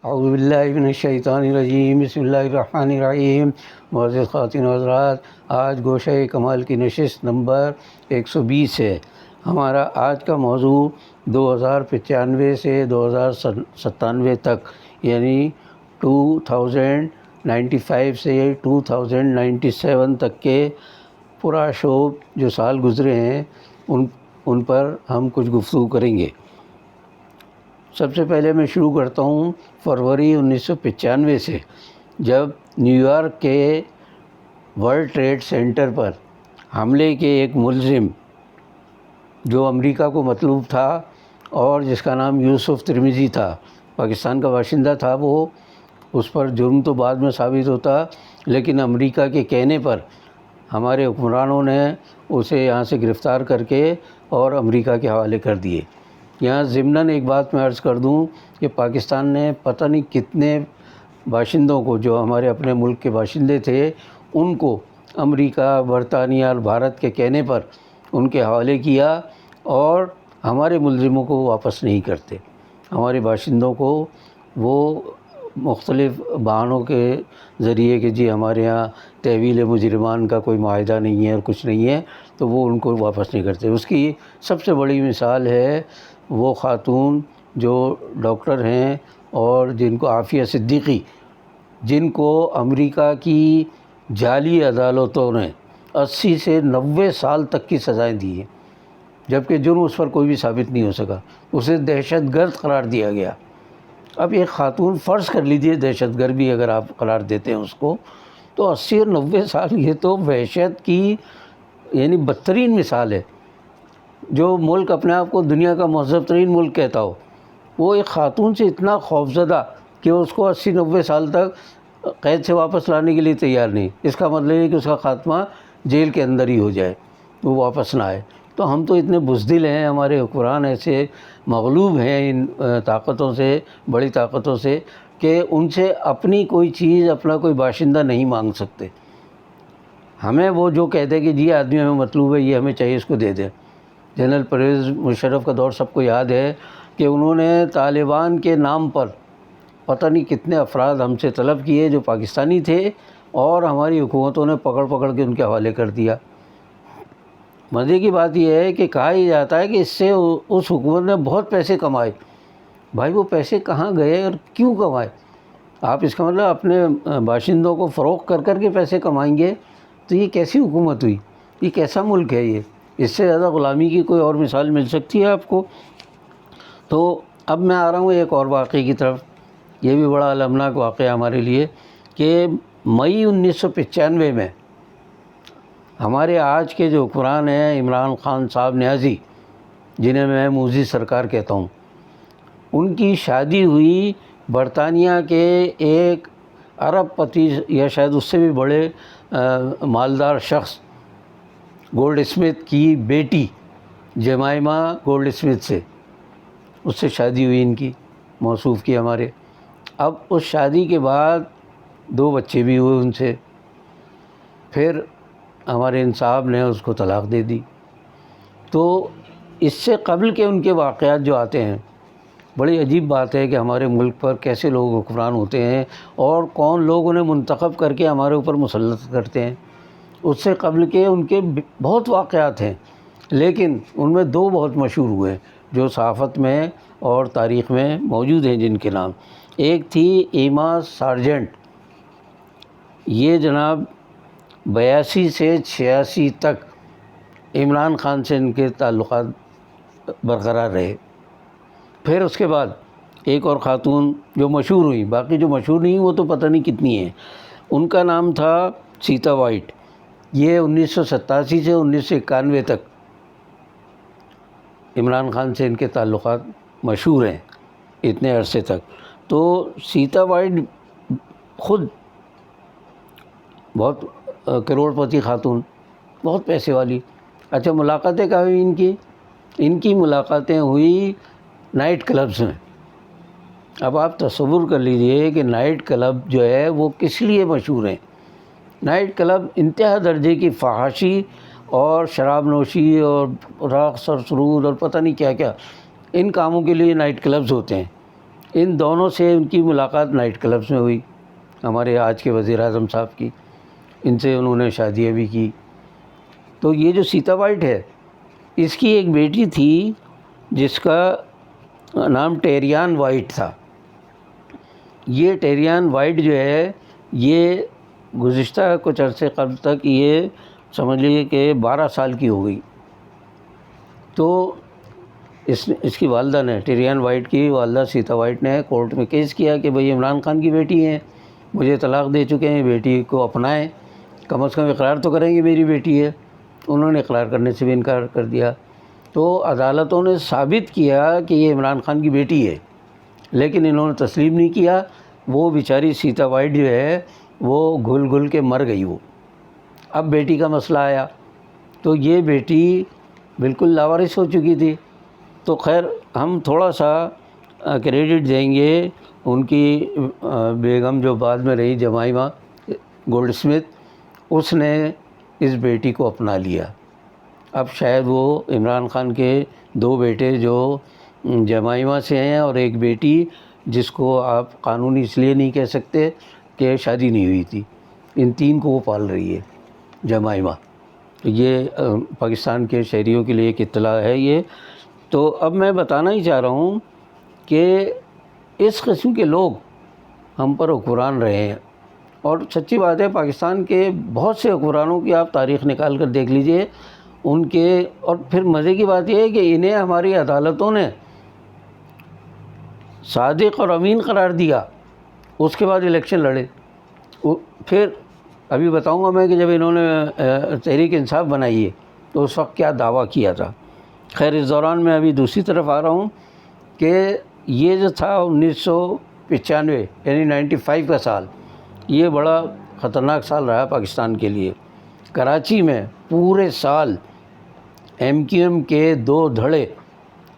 اعوذ باللہ من الشیطان الرجیم، بسم اللہ الرحمن الرحیم۔ معزز خواتین و حضرات، آج گوشہ کمال کی نشست نمبر 120 ہے۔ ہمارا آج کا موضوع 2095 سے 2097 تک، یعنی 2095 سے 2097 تک کے پرآشوب جو سال گزرے ہیں ان پر ہم کچھ گفتگو کریں گے۔ سب سے پہلے میں شروع کرتا ہوں فروری 1995 سے، جب نیو یارک کے ورلڈ ٹریڈ سینٹر پر حملے کے ایک ملزم جو امریکہ کو مطلوب تھا اور جس کا نام یوسف ترمیزی تھا، پاکستان کا باشندہ تھا، وہ اس پر جرم تو بعد میں ثابت ہوتا، لیکن امریکہ کے کہنے پر ہمارے حکمرانوں نے اسے یہاں سے گرفتار کر کے اور امریکہ کے حوالے کر دیے۔ یہاں ضمناً ایک بات میں عرض کر دوں کہ پاکستان نے پتہ نہیں کتنے باشندوں کو، جو ہمارے اپنے ملک کے باشندے تھے، ان کو امریکہ، برطانیہ اور بھارت کے کہنے پر ان کے حوالے کیا، اور ہمارے ملزموں کو واپس نہیں کرتے۔ ہمارے باشندوں کو وہ مختلف بہانوں کے ذریعے کہ جی ہمارے ہاں تحویل مجرمان کا کوئی معاہدہ نہیں ہے اور کچھ نہیں ہے، تو وہ ان کو واپس نہیں کرتے۔ اس کی سب سے بڑی مثال ہے وہ خاتون جو ڈاکٹر ہیں اور جن کو عافیہ صدیقی، جن کو امریکہ کی جعلی عدالتوں نے 80 سے 90 سال تک کی سزائیں دی ہیں، جبکہ جرم اس پر کوئی بھی ثابت نہیں ہو سکا، اسے دہشت گرد قرار دیا گیا۔ اب ایک خاتون، فرض کر لیجئے دہشت گرد بھی اگر آپ قرار دیتے ہیں اس کو، تو 80 اور 90 سال، یہ تو وحشت کی یعنی بدترین مثال ہے۔ جو ملک اپنے آپ کو دنیا کا مہذب ترین ملک کہتا ہو، وہ ایک خاتون سے اتنا خوفزدہ کہ اس کو 80-90 سال تک قید سے واپس لانے کے لیے تیار نہیں۔ اس کا مطلب ہے کہ اس کا خاتمہ جیل کے اندر ہی ہو جائے، وہ واپس نہ آئے۔ تو ہم تو اتنے بزدل ہیں، ہمارے حکمران ایسے مغلوب ہیں ان طاقتوں سے، بڑی طاقتوں سے، کہ ان سے اپنی کوئی چیز، اپنا کوئی باشندہ نہیں مانگ سکتے۔ ہمیں وہ جو کہتے کہ جی آدمی ہمیں مطلوب ہے، یہ ہمیں چاہیے، اس کو دے دیں۔ جنرل پرویز مشرف کا دور سب کو یاد ہے کہ انہوں نے طالبان کے نام پر پتہ نہیں کتنے افراد ہم سے طلب کیے جو پاکستانی تھے، اور ہماری حکومتوں نے پکڑ کے ان کے حوالے کر دیا۔ مزے کی بات یہ ہے کہ کہا یہ جاتا ہے کہ اس سے اس حکومت نے بہت پیسے کمائے۔ بھائی وہ پیسے کہاں گئے اور کیوں کمائے؟ آپ اس کا مطلب اپنے باشندوں کو فروخت کر کے پیسے کمائیں گے؟ تو یہ کیسی حکومت ہوئی؟ یہ کیسا ملک ہے یہ؟ اس سے زیادہ غلامی کی کوئی اور مثال مل سکتی ہے آپ کو؟ تو اب میں آ رہا ہوں ایک اور واقعے کی طرف۔ یہ بھی بڑا المناک واقعہ ہمارے لیے کہ مئی 1995 میں ہمارے آج کے جو حکمران ہیں عمران خان صاحب نیازی، جنہیں میں موذی سرکار کہتا ہوں، ان کی شادی ہوئی برطانیہ کے ایک ارب پتی یا شاید اس سے بھی بڑے مالدار شخص، گولڈ اسمتھ کی بیٹی جمائمہ گولڈ اسمتھ سے، اس سے شادی ہوئی ان کی، موصوف کی ہمارے۔ اب اس شادی کے بعد 2 بچے بھی ہوئے ان سے، پھر ہمارے ان صاحب نے اس کو طلاق دے دی۔ تو اس سے قبل کے ان کے واقعات جو آتے ہیں، بڑی عجیب بات ہے کہ ہمارے ملک پر کیسے لوگ حکمران ہوتے ہیں اور کون لوگ انہیں منتخب کر کے ہمارے اوپر مسلط کرتے ہیں۔ اس سے قبل کے ان کے بہت واقعات ہیں، لیکن ان میں 2 بہت مشہور ہوئے جو صحافت میں اور تاریخ میں موجود ہیں، جن کے نام، ایک تھی ایما سارجنٹ۔ یہ جناب 82 سے 86 تک عمران خان سے ان کے تعلقات برقرار رہے۔ پھر اس کے بعد ایک اور خاتون جو مشہور ہوئی، باقی جو مشہور نہیں وہ تو پتہ نہیں کتنی ہیں، ان کا نام تھا سیتا وائٹ۔ یہ 1987 سے 1991 تک عمران خان سے ان کے تعلقات مشہور ہیں، اتنے عرصے تک۔ تو سیتا وائٹ خود بہت کروڑ پتی خاتون، بہت پیسے والی۔ اچھا، ملاقاتیں کہاں ہوئی ان کی؟ ان کی ملاقاتیں ہوئی نائٹ کلبز میں۔ اب آپ تصور کر لیجئے کہ نائٹ کلب جو ہے وہ کس لیے مشہور ہیں۔ نائٹ کلب انتہا درجے کی فحاشی اور شراب نوشی اور رقص اور سرود اور پتہ نہیں کیا کیا، ان کاموں کے لیے نائٹ کلبز ہوتے ہیں۔ ان دونوں سے ان کی ملاقات نائٹ کلبس میں ہوئی، ہمارے آج کے وزیر اعظم صاحب کی، ان سے انہوں نے شادیاں بھی کی۔ تو یہ جو سیتا وائٹ ہے، اس کی ایک بیٹی تھی جس کا نام ٹیریان وائٹ تھا۔ یہ ٹیریان وائٹ جو ہے یہ گزشتہ کچھ عرصے قبل تک یہ سمجھ لیجیے کہ 12 سال کی ہو گئی۔ تو اس کی والدہ نے، ٹیریان وائٹ کی والدہ سیتا وائٹ نے کورٹ میں کیس کیا کہ بھئی عمران خان کی بیٹی ہیں، مجھے طلاق دے چکے ہیں، بیٹی کو اپنائیں، کم از کم اقرار تو کریں کہ میری بیٹی ہے۔ انہوں نے اقرار کرنے سے بھی انکار کر دیا۔ تو عدالتوں نے ثابت کیا کہ یہ عمران خان کی بیٹی ہے، لیکن انہوں نے تسلیم نہیں کیا۔ وہ بیچاری سیتا وائٹ جو ہے وہ گھل گھل کے مر گئی۔ وہ اب بیٹی کا مسئلہ آیا تو یہ بیٹی بالکل لاوارث ہو چکی تھی۔ تو خیر ہم تھوڑا سا کریڈٹ دیں گے ان کی بیگم جو بعد میں رہی جمائمہ گولڈ اسمتھ، اس نے اس بیٹی کو اپنا لیا۔ اب شاید وہ عمران خان کے 2 بیٹے جو جمائمہ سے ہیں اور ایک بیٹی جس کو آپ قانونی اس لیے نہیں کہہ سکتے کہ شادی نہیں ہوئی تھی، ان 3 کو وہ پال رہی ہے جمائمہ۔ تو یہ پاکستان کے شہریوں کے لیے ایک اطلاع ہے یہ۔ تو اب میں بتانا ہی چاہ رہا ہوں کہ اس قسم کے لوگ ہم پر حکمران رہے ہیں، اور سچی بات ہے پاکستان کے بہت سے حکمرانوں کی آپ تاریخ نکال کر دیکھ لیجئے ان کے، اور پھر مزے کی بات یہ ہے کہ انہیں ہماری عدالتوں نے صادق اور امین قرار دیا، اس کے بعد الیکشن لڑے۔ پھر ابھی بتاؤں گا میں کہ جب انہوں نے تحریک انصاف بنائی ہے تو اس وقت کیا دعویٰ کیا تھا۔ خیر اس دوران میں ابھی دوسری طرف آ رہا ہوں کہ یہ جو تھا 1995 یعنی 95 کا سال، یہ بڑا خطرناک سال رہا پاکستان کے لیے۔ کراچی میں پورے سال ایم کیو ایم کے 2 دھڑے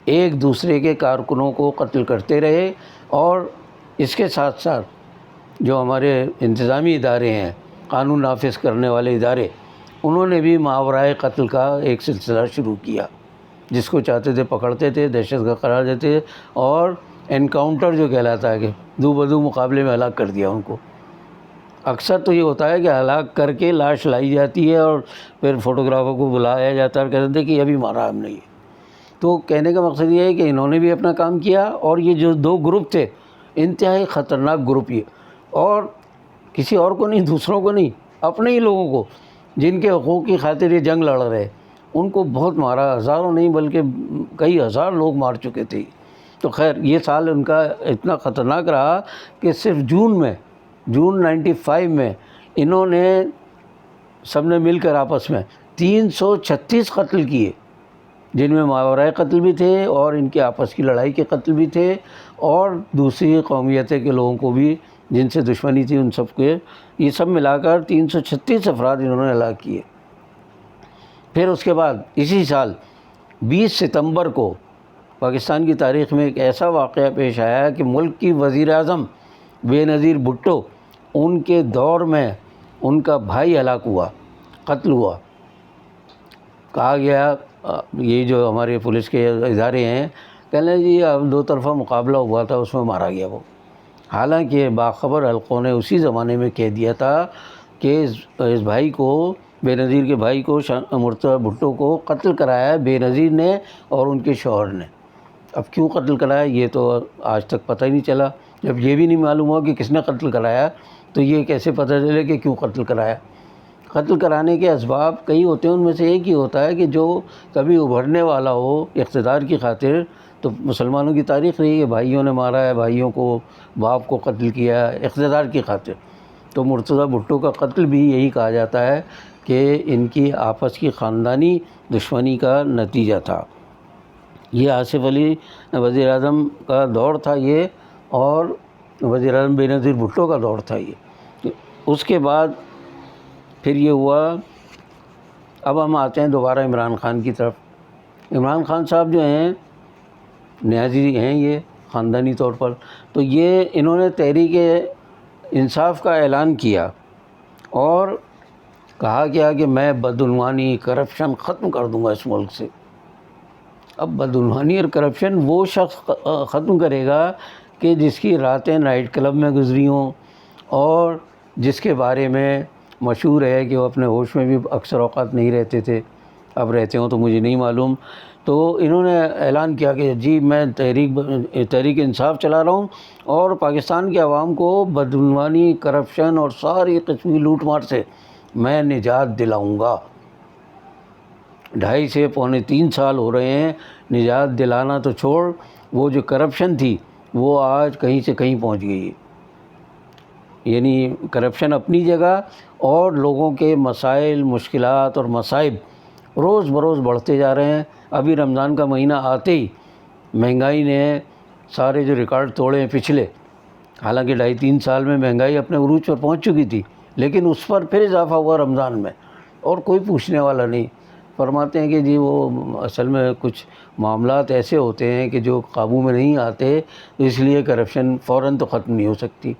ایک دوسرے کے کارکنوں کو قتل کرتے رہے، اور اس کے ساتھ ساتھ جو ہمارے انتظامی ادارے ہیں، قانون نافذ کرنے والے ادارے، انہوں نے بھی ماورائے قتل کا ایک سلسلہ شروع کیا۔ جس کو چاہتے تھے پکڑتے تھے، دہشت گرد قرار دیتے، اور انکاؤنٹر جو کہلاتا ہے کہ دو بدو مقابلے میں ہلاک کر دیا ان کو۔ اکثر تو یہ ہوتا ہے کہ ہلاک کر کے لاش لائی جاتی ہے اور پھر فوٹوگرافر کو بلایا جاتا ہے اور کہتے تھے کہ ابھی مارا ہم نہیں۔ تو کہنے کا مقصد یہ ہے کہ انہوں نے بھی اپنا کام کیا، اور یہ جو 2 گروپ تھے انتہائی خطرناک گروپ، یہ اور کسی اور کو نہیں، دوسروں کو نہیں، اپنے ہی لوگوں کو جن کے حقوق کی خاطر یہ جنگ لڑ رہے، ان کو بہت مارا، ہزاروں نہیں بلکہ کئی ہزار لوگ مار چکے تھے۔ تو خیر یہ سال ان کا اتنا خطرناک رہا کہ صرف جون 95 میں انہوں نے سب نے مل کر آپس میں 336 قتل کیے، جن میں ماورائے قتل بھی تھے اور ان کے آپس کی لڑائی کے قتل بھی تھے، اور دوسری قومیتیں کے لوگوں کو بھی جن سے دشمنی تھی ان سب کے، یہ سب ملا کر 336 افراد انہوں نے ہلاک کیے۔ پھر اس کے بعد اسی سال 20 ستمبر کو پاکستان کی تاریخ میں ایک ایسا واقعہ پیش آیا کہ ملک کی وزیر اعظم بے نظیر بھٹو، ان کے دور میں ان کا بھائی ہلاک ہوا، قتل ہوا۔ کہا گیا یہ جو ہمارے پولیس کے ادارے ہیں کہنے جی اب 2 طرفہ مقابلہ ہوا تھا، اس میں مارا گیا وہ۔ حالانکہ باخبر حلقوں نے اسی زمانے میں کہہ دیا تھا کہ اس بھائی کو، بے نظیر کے بھائی کو، مرتضیٰ بھٹو کو قتل کرایا ہے بے نظیر نے اور ان کے شوہر نے۔ اب کیوں قتل کرایا یہ تو آج تک پتہ ہی نہیں چلا۔ جب یہ بھی نہیں معلوم ہوا کہ کس نے قتل کرایا تو یہ کیسے پتہ چلے کہ کیوں قتل کرایا۔ قتل کرانے کے اسباب کئی ہوتے ہیں، ان میں سے ایک ہی ہوتا ہے کہ جو کبھی ابھرنے والا ہو اقتدار کی خاطر۔ تو مسلمانوں کی تاریخ رہی ہے بھائیوں نے مارا ہے بھائیوں کو، باپ کو قتل کیا ہے اقتدار کی خاطر۔ تو مرتضیٰ بھٹو کا قتل بھی یہی کہا جاتا ہے کہ ان کی آپس کی خاندانی دشمنی کا نتیجہ تھا۔ یہ آصف علی وزیر اعظم کا دور تھا یہ، اور وزیر اعظم بے نظیر بھٹو کا دور تھا یہ۔ اس کے بعد پھر یہ ہوا، اب ہم آتے ہیں دوبارہ عمران خان کی طرف۔ عمران خان صاحب جو ہیں نیازی ہیں یہ خاندانی طور پر، تو یہ انہوں نے تحریک انصاف کا اعلان کیا اور کہا گیا کہ میں بدعنوانی کرپشن ختم کر دوں گا اس ملک سے۔ اب بدعنوانی اور کرپشن وہ شخص ختم کرے گا کہ جس کی راتیں نائٹ کلب میں گزری ہوں اور جس کے بارے میں مشہور ہے کہ وہ اپنے ہوش میں بھی اکثر اوقات نہیں رہتے تھے، اب رہتے ہوں تو مجھے نہیں معلوم، تو انہوں نے اعلان کیا کہ جی میں تحریک انصاف چلا رہا ہوں اور پاکستان کے عوام کو بدعنوانی، کرپشن اور ساری قسمی لوٹ مار سے میں نجات دلاؤں گا۔ 2.5 سے پونے 3 سال ہو رہے ہیں، نجات دلانا تو چھوڑ، وہ جو کرپشن تھی وہ آج کہیں سے کہیں پہنچ گئی ہے۔ یعنی کرپشن اپنی جگہ اور لوگوں کے مسائل، مشکلات اور مصائب روز بروز بڑھتے جا رہے ہیں۔ ابھی رمضان کا مہینہ آتے ہی مہنگائی نے سارے جو ریکارڈ توڑے ہیں پچھلے، حالانکہ 2.5-3 سال میں مہنگائی اپنے عروج پر پہنچ چکی تھی، لیکن اس پر پھر اضافہ ہوا رمضان میں، اور کوئی پوچھنے والا نہیں۔ فرماتے ہیں کہ جی وہ اصل میں کچھ معاملات ایسے ہوتے ہیں کہ جو قابو میں نہیں آتے، اس لیے کرپشن فوراً تو ختم نہیں ہو سکتی۔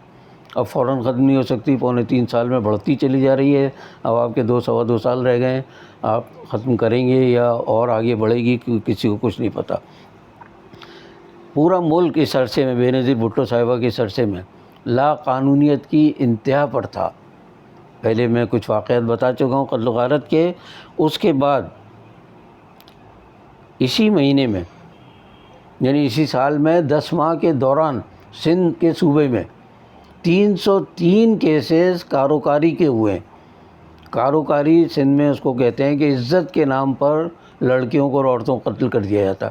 اب فوراً ختم نہیں ہو سکتی، پونے 3 سال میں بڑھتی چلی جا رہی ہے، اب آپ کے 2 سوا 2 سال رہ گئے ہیں، آپ ختم کریں گے یا اور آگے بڑھے گی کسی کو کچھ نہیں پتہ۔ پورا ملک اس عرصے میں، بے نظیر بھٹو صاحبہ کے اس عرصے میں لا قانونیت کی انتہا پر تھا۔ پہلے میں کچھ واقعات بتا چکا ہوں قتل و غارت کے۔ اس کے بعد اسی مہینے میں، یعنی اسی سال میں 10 ماہ کے دوران سندھ کے صوبے میں 303 کیسز کاروکاری کے ہوئے۔ کاروکاری سندھ میں اس کو کہتے ہیں کہ عزت کے نام پر لڑکیوں کو اور عورتوں کو قتل کر دیا جاتا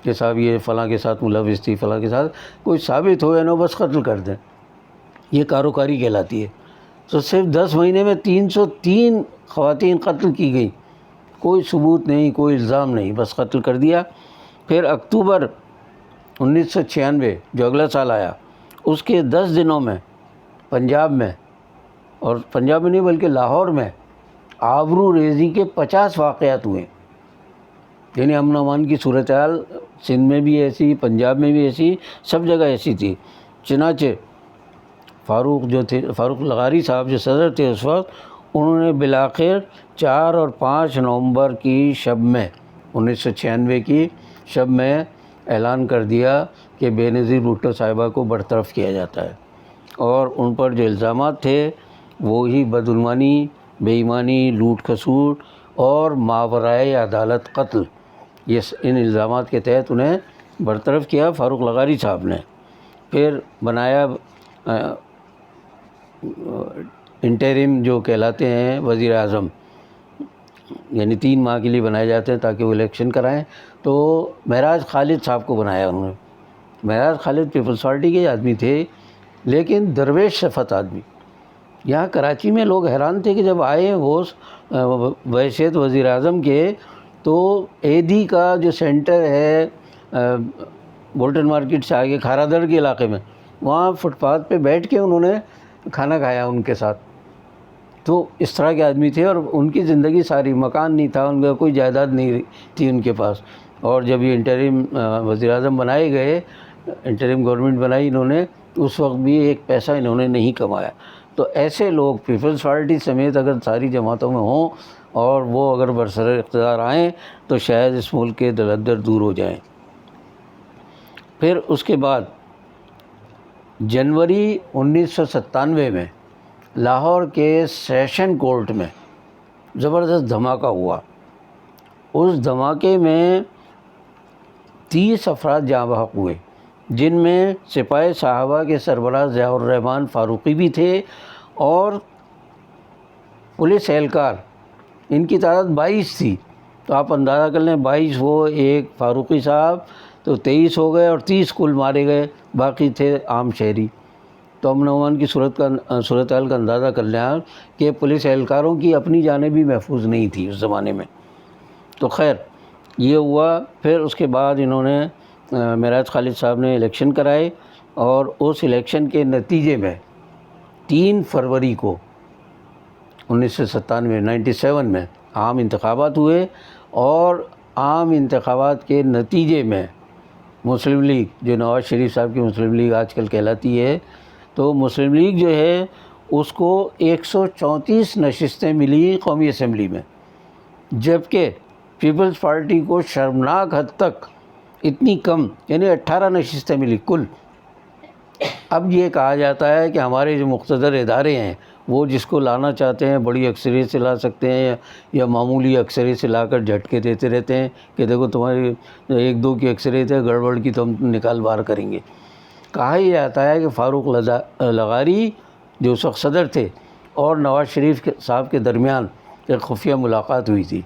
کہ صاحب یہ فلاں کے ساتھ ملوث تھی، فلاں کے ساتھ، کوئی ثابت ہو یا نہ بس قتل کر دیں، یہ کاروکاری کہلاتی ہے۔ تو صرف 10 مہینے میں 303 خواتین قتل کی گئیں، کوئی ثبوت نہیں، کوئی الزام نہیں، بس قتل کر دیا۔ پھر اکتوبر 1996 جو اگلا سال آیا، اس کے 10 دنوں میں پنجاب میں، اور پنجاب میں نہیں بلکہ لاہور میں، آبرو ریزی کے 50 واقعات ہوئے۔ یعنی امن و امان کی صورتحال سندھ میں بھی ایسی، پنجاب میں بھی ایسی، سب جگہ ایسی تھی۔ چنانچہ فاروق لغاری صاحب جو صدر تھے اس وقت، انہوں نے بالآخر 4 اور 5 نومبر کی شب میں، 1996 کی شب میں اعلان کر دیا کہ بے نظیر بھٹو صاحبہ کو برطرف کیا جاتا ہے، اور ان پر جو الزامات تھے وہی بدعنوانی، بے ایمانی، لوٹ کھسوٹ اور ماورائے عدالت قتل، یہ ان الزامات کے تحت انہیں برطرف کیا فاروق لغاری صاحب نے۔ پھر بنایا انٹرم جو کہلاتے ہیں وزیر اعظم، یعنی 3 ماہ کے لیے بنائے جاتے ہیں تاکہ وہ الیکشن کرائیں، تو معراج خالد صاحب کو بنایا انہوں نے۔ معراج خالد پیپلز پارٹی کے آدمی تھے، لیکن درویش صفت آدمی۔ یہاں کراچی میں لوگ حیران تھے کہ جب آئے وہ بحیثیت وزیر اعظم کے، تو اے ڈی کا جو سینٹر ہے بولٹن مارکیٹ سے آگے کھارا در کے علاقے میں، وہاں فٹ پاتھ پہ بیٹھ کے انہوں نے کھانا کھایا ان کے ساتھ۔ تو اس طرح کے آدمی تھے، اور ان کی زندگی ساری، مکان نہیں تھا ان کا، کوئی جائیداد نہیں تھی ان کے پاس۔ اور جب یہ انٹرم وزیر اعظم بنائے گئے، انٹرم گورنمنٹ بنائی انہوں نے، تو اس وقت بھی ایک پیسہ انہوں نے نہیں کمایا۔ تو ایسے لوگ پیپلز پارٹی سمیت اگر ساری جماعتوں میں ہوں اور وہ اگر برسر اقتدار آئیں تو شاید اس ملک کے دلدر دور ہو جائیں۔ پھر اس کے بعد جنوری 1997 میں لاہور کے سیشن کورٹ میں زبردست دھماکہ ہوا۔ اس دھماکے میں 30 افراد جاں بحق ہوئے، جن میں سپاہی صحابہ کے سربراہ ضیاء الرحمن فاروقی بھی تھے، اور پولیس اہلکار، ان کی تعداد 22 تھی۔ تو آپ اندازہ کر لیں، 22 وہ، ایک فاروقی صاحب، تو 23 ہو گئے، اور 30 کل مارے گئے، باقی تھے عام شہری۔ تو امن و امان کی صورتحال کا اندازہ کر لیں آپ کہ پولیس اہلکاروں کی اپنی جانیں بھی محفوظ نہیں تھی اس زمانے میں۔ تو خیر یہ ہوا۔ پھر اس کے بعد انہوں نے معراج خالد صاحب نے الیکشن کرائے، اور اس الیکشن کے نتیجے میں 3 فروری کو 1997 میں عام انتخابات ہوئے، اور عام انتخابات کے نتیجے میں مسلم لیگ، جو نواز شریف صاحب کی مسلم لیگ آج کل کہلاتی ہے، تو مسلم لیگ جو ہے اس کو 134 نشستیں ملی قومی اسمبلی میں، جبکہ پیپلز پارٹی کو شرمناک حد تک اتنی کم، یعنی 18 نشستیں ملی کل اب یہ کہا جاتا ہے کہ ہمارے جو مقتدر ادارے ہیں وہ جس کو لانا چاہتے ہیں بڑی اکثریت سے لا سکتے ہیں، یا معمولی اکثریت سے لا کر جھٹکے دیتے رہتے ہیں کہ دیکھو تمہاری 1-2 کی اکثریت ہے، گڑبڑ کی تو ہم نکال باہر کریں گے۔ کہا یہ جاتا ہے کہ فاروق لغاری جو اس وقت صدر تھے اور نواز شریف صاحب کے درمیان ایک خفیہ ملاقات ہوئی تھی۔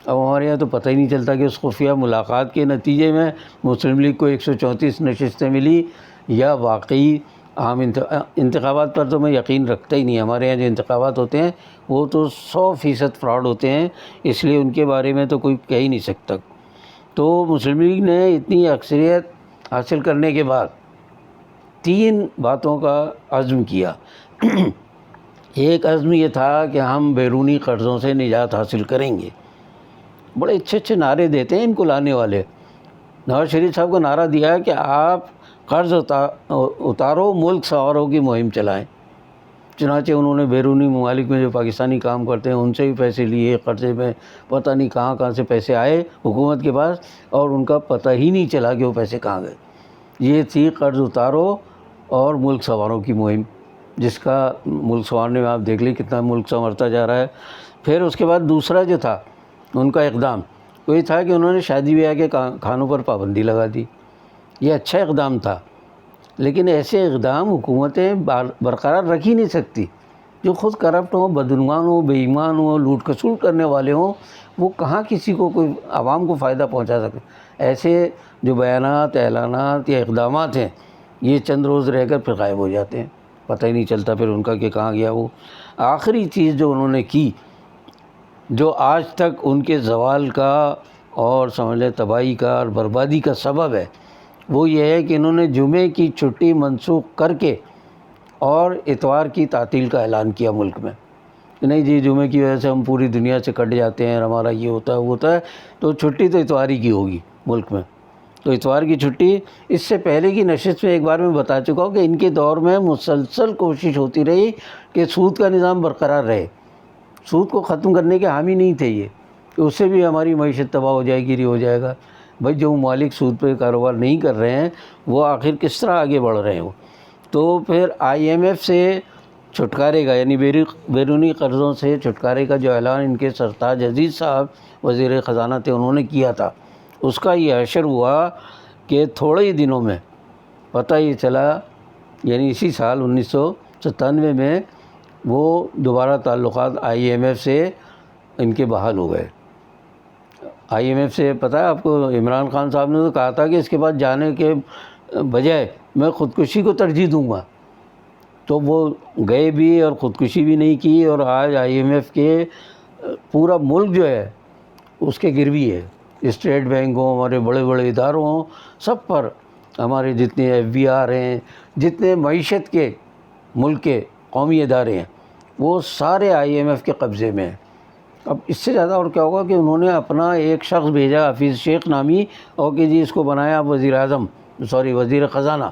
اب ہمارے یہاں تو پتہ ہی نہیں چلتا کہ اس خفیہ ملاقات کے نتیجے میں مسلم لیگ کو 134 نشستیں ملی یا واقعی عام انتخابات پر تو میں یقین رکھتا ہی نہیں۔ ہمارے یہاں جو انتخابات ہوتے ہیں وہ تو 100% فراڈ ہوتے ہیں، اس لیے ان کے بارے میں تو کوئی کہہ ہی نہیں سکتا۔ تو مسلم لیگ نے اتنی اکثریت حاصل کرنے کے بعد 3 باتوں کا عزم کیا۔ ایک عزم یہ تھا کہ ہم بیرونی قرضوں سے نجات حاصل کریں گے۔ بڑے اچھے نعرے دیتے ہیں ان کو لانے والے۔ نواز شریف صاحب کو نعرہ دیا کہ آپ قرض اتارو، ملک سنوارو کی مہم چلائیں۔ چنانچہ انہوں نے بیرونی ممالک میں جو پاکستانی کام کرتے ہیں ان سے بھی پیسے لیے، قرضے میں پتہ نہیں کہاں سے پیسے آئے حکومت کے پاس، اور ان کا پتہ ہی نہیں چلا کہ وہ پیسے کہاں گئے۔ یہ تھی قرض اتارو اور ملک سنوارو کی مہم، جس کا ملک سنوارنے میں آپ دیکھ لیں کتنا ملک سنورتا جا رہا ہے۔ پھر اس کے بعد دوسرا جو تھا ان کا اقدام وہ یہ تھا کہ انہوں نے شادی بیاہ کے کھانوں پر پابندی لگا دی۔ یہ اچھا اقدام تھا، لیکن ایسے اقدام حکومتیں برقرار رکھ ہی نہیں سکتی۔ جو خود کرپٹ ہوں، بدعنوان ہوں، بے ایمان ہوں، لوٹ کھسوٹ کرنے والے ہوں، وہ کہاں کسی کو کوئی عوام کو فائدہ پہنچا سکتے۔ ایسے جو بیانات، اعلانات یا اقدامات ہیں یہ چند روز رہ کر پھر غائب ہو جاتے ہیں، پتہ ہی نہیں چلتا پھر ان کا کہ کہاں گیا وہ۔ آخری چیز جو انہوں نے کی، جو آج تک ان کے زوال کا اور سمجھ لیں تباہی کا اور بربادی کا سبب ہے، وہ یہ ہے کہ انہوں نے جمعے کی چھٹی منسوخ کر کے اور اتوار کی تعطیل کا اعلان کیا ملک میں کہ نہیں جی جمعے کی وجہ سے ہم پوری دنیا سے کٹ جاتے ہیں، ہمارا یہ ہوتا ہے وہ ہوتا ہے، تو چھٹی تو اتوار ہی کی ہوگی ملک میں۔ تو اتوار کی چھٹی اس سے پہلے کی نشست میں ایک بار میں بتا چکا ہوں کہ ان کے دور میں مسلسل کوشش ہوتی رہی کہ سود کا نظام برقرار رہے۔ سود کو ختم کرنے کے حامی نہیں تھے یہ، کہ اس سے بھی ہماری معیشت تباہ ہو جائے گی، ہو جائے گا۔ بھائی جو ممالک سود پہ کاروبار نہیں کر رہے ہیں وہ آخر کس طرح آگے بڑھ رہے ہیں؟ تو پھر IMF سے چھٹکارے کا، یعنی بیرونی قرضوں سے چھٹکارے کا جو اعلان ان کے سرتاج عزیز صاحب وزیر خزانہ تھے انہوں نے کیا تھا، اس کا یہ حشر ہوا کہ تھوڑے ہی دنوں میں پتہ یہ چلا، یعنی اسی سال 1997 میں وہ دوبارہ تعلقات IMF سے ان کے بحال ہو گئے۔ IMF سے پتہ ہے آپ کو، عمران خان صاحب نے تو کہا تھا کہ اس کے بعد جانے کے بجائے میں خودکشی کو ترجیح دوں گا، تو وہ گئے بھی اور خودکشی بھی نہیں کی، اور آج IMF کے پورا ملک جو ہے اس کے گروی ہے۔ اسٹیٹ بینک ہوں، ہمارے بڑے بڑے اداروں ہوں، سب پر ہمارے جتنے FBR ہیں، جتنے معیشت کے ملک کے قومی ادارے ہیں وہ سارے IMF کے قبضے میں ہیں۔ اب اس سے زیادہ اور کیا ہوگا کہ انہوں نے اپنا ایک شخص بھیجا حفیظ شیخ نامی، اور کہ جی اس کو بنایا وزیر خزانہ۔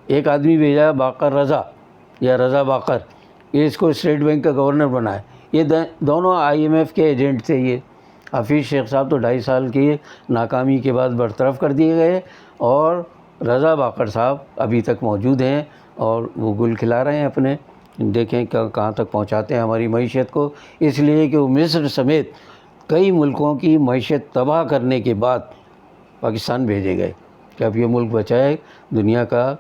ایک آدمی بھیجا باقر رضا یا رضا باقر، یہ اس کو اسٹیٹ بینک کا گورنر بنایا۔ یہ دونوں IMF کے ایجنٹ تھے۔ یہ حفیظ شیخ صاحب تو 2.5 سال کی ناکامی کے بعد برطرف کر دیے گئے، اور رضا باقر صاحب ابھی تک موجود ہیں اور وہ گل کھلا رہے ہیں اپنے، دیکھیں کہاں تک پہنچاتے ہیں ہماری معیشت کو۔ اس لیے کہ وہ مصر سمیت کئی ملکوں کی معیشت تباہ کرنے کے بعد پاکستان بھیجے گئے کہ اب یہ ملک بچائے، دنیا کا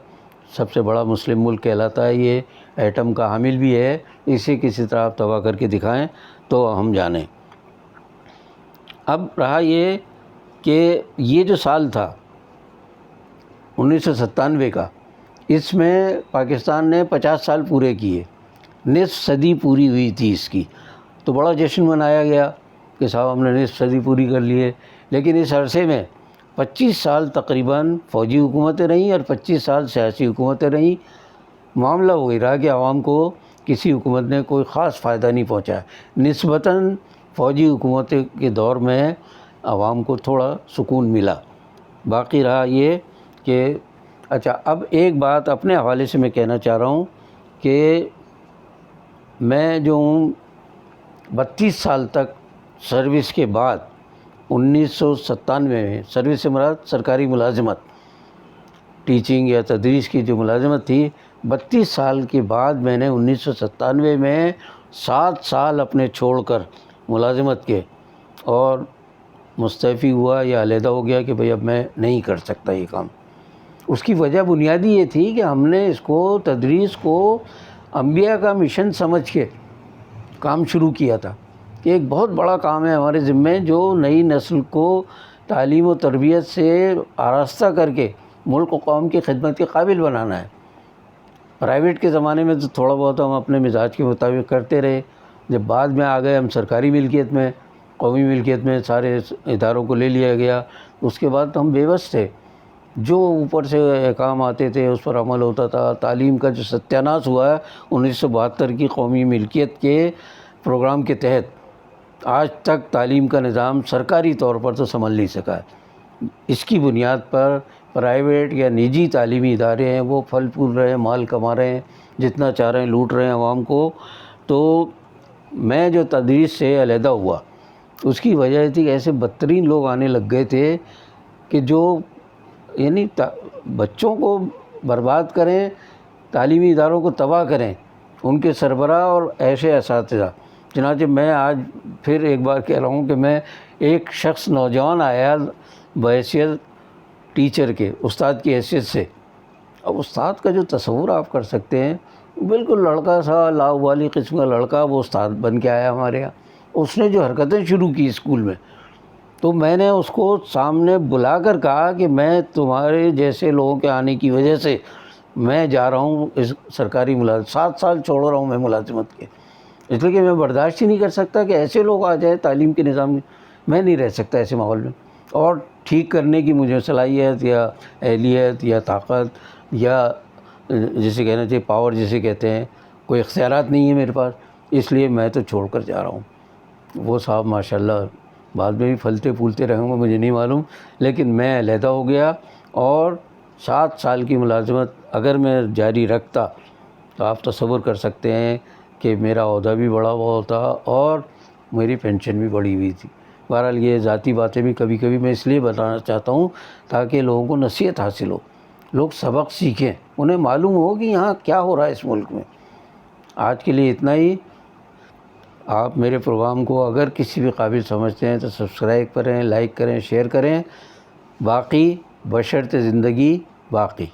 سب سے بڑا مسلم ملک کہلاتا ہے، یہ ایٹم کا حامل بھی ہے، اسے کسی طرح آپ تباہ کر کے دکھائیں تو ہم جانیں۔ اب رہا یہ کہ یہ جو سال تھا 1997 کا، اس میں پاکستان نے 50 سال پورے کیے، نصف صدی پوری ہوئی تھی اس کی، تو بڑا جشن منایا گیا کہ صاحب ہم نے نصف صدی پوری کر لی ہے۔ لیکن اس عرصے میں 25 سال تقریباً فوجی حکومتیں رہیں اور 25 سال سیاسی حکومتیں رہیں۔ معاملہ وہی رہا کہ عوام کو کسی حکومت نے کوئی خاص فائدہ نہیں پہنچایا۔ نسبتاً فوجی حکومت کے دور میں عوام کو تھوڑا سکون ملا۔ باقی رہا یہ کہ اچھا، اب ایک بات اپنے حوالے سے میں کہنا چاہ رہا ہوں کہ میں جو ہوں 32 سال تک سروس کے بعد 1997 میں، سروس سے مراد سرکاری ملازمت، ٹیچنگ یا تدریس کی جو ملازمت تھی، 32 سال کے بعد میں نے 1997 میں 7 سال اپنے چھوڑ کر ملازمت کے اور مستعفی ہوا یا علیحدہ ہو گیا کہ بھئی اب میں نہیں کر سکتا یہ کام۔ اس کی وجہ بنیادی یہ تھی کہ ہم نے اس کو تدریس کو انبیاء کا مشن سمجھ کے کام شروع کیا تھا کہ ایک بہت بڑا کام ہے ہمارے ذمے، جو نئی نسل کو تعلیم و تربیت سے آراستہ کر کے ملک و قوم کی خدمت کے قابل بنانا ہے۔ پرائیویٹ کے زمانے میں تو تھوڑا بہت ہم اپنے مزاج کے مطابق کرتے رہے، جب بعد میں آ گئے ہم سرکاری ملکیت میں، قومی ملکیت میں سارے اداروں کو لے لیا گیا، اس کے بعد تو ہم بے بس تھے۔ جو اوپر سے احکام آتے تھے اس پر عمل ہوتا تھا۔ تعلیم کا جو ستیہ ناش ہوا ہے 1972 کی قومی ملکیت کے پروگرام کے تحت، آج تک تعلیم کا نظام سرکاری طور پر تو سنبھل نہیں سکا ہے۔ اس کی بنیاد پر پرائیویٹ یا نجی تعلیمی ادارے ہیں، وہ پھل پھول رہے ہیں، مال کما رہے ہیں، جتنا چاہ رہے ہیں لوٹ رہے ہیں عوام کو۔ تو میں جو تدریس سے علیحدہ ہوا، اس کی وجہ یہ تھی کہ ایسے بدترین لوگ آنے لگ گئے تھے کہ جو یعنی بچوں کو برباد کریں، تعلیمی اداروں کو تباہ کریں، ان کے سربراہ اور ایسے اساتذہ۔ چنانچہ میں آج پھر ایک بار کہہ رہا ہوں کہ میں ایک شخص نوجوان آیا بحیثیت ٹیچر کے، استاد کی حیثیت سے۔ اب استاد کا جو تصور آپ کر سکتے ہیں، بالکل لڑکا سا لاؤبالی قسم کا لڑکا وہ استاد بن کے آیا ہمارے یہاں۔ اس نے جو حرکتیں شروع کی اسکول میں، تو میں نے اس کو سامنے بلا کر کہا کہ میں تمہارے جیسے لوگوں کے آنے کی وجہ سے میں جا رہا ہوں اس سرکاری ملازمت، 7 سال چھوڑ رہا ہوں میں ملازمت کے، اس لیے کہ میں برداشت ہی نہیں کر سکتا کہ ایسے لوگ آ جائیں تعلیم کے نظام میں۔ میں نہیں رہ سکتا ایسے ماحول میں، اور ٹھیک کرنے کی مجھے صلاحیت یا اہلیت یا طاقت یا جسے کہنا چاہیے پاور جسے کہتے ہیں، کوئی اختیارات نہیں ہے میرے پاس، اس لیے میں تو چھوڑ کر جا رہا ہوں۔ وہ صاحب ماشاءاللہ بعد میں بھی پھلتے پھولتے رہے ہوں گے مجھے نہیں معلوم، لیکن میں علیحدہ ہو گیا، اور 7 سال کی ملازمت اگر میں جاری رکھتا تو آپ تصور کر سکتے ہیں کہ میرا عہدہ بھی بڑا ہوا ہوتا اور میری پینشن بھی بڑی ہوئی تھی۔ بہرحال یہ ذاتی باتیں بھی کبھی کبھی میں اس لیے بتانا چاہتا ہوں تاکہ لوگوں کو نصیحت حاصل ہو، لوگ سبق سیکھیں، انہیں معلوم ہو کہ یہاں کیا ہو رہا ہے اس ملک میں۔ آج کے لیے اتنا ہی۔ آپ میرے پروگرام کو اگر کسی بھی قابل سمجھتے ہیں تو سبسکرائب کریں، لائک کریں، شیئر کریں۔ باقی بشرط زندگی باقی۔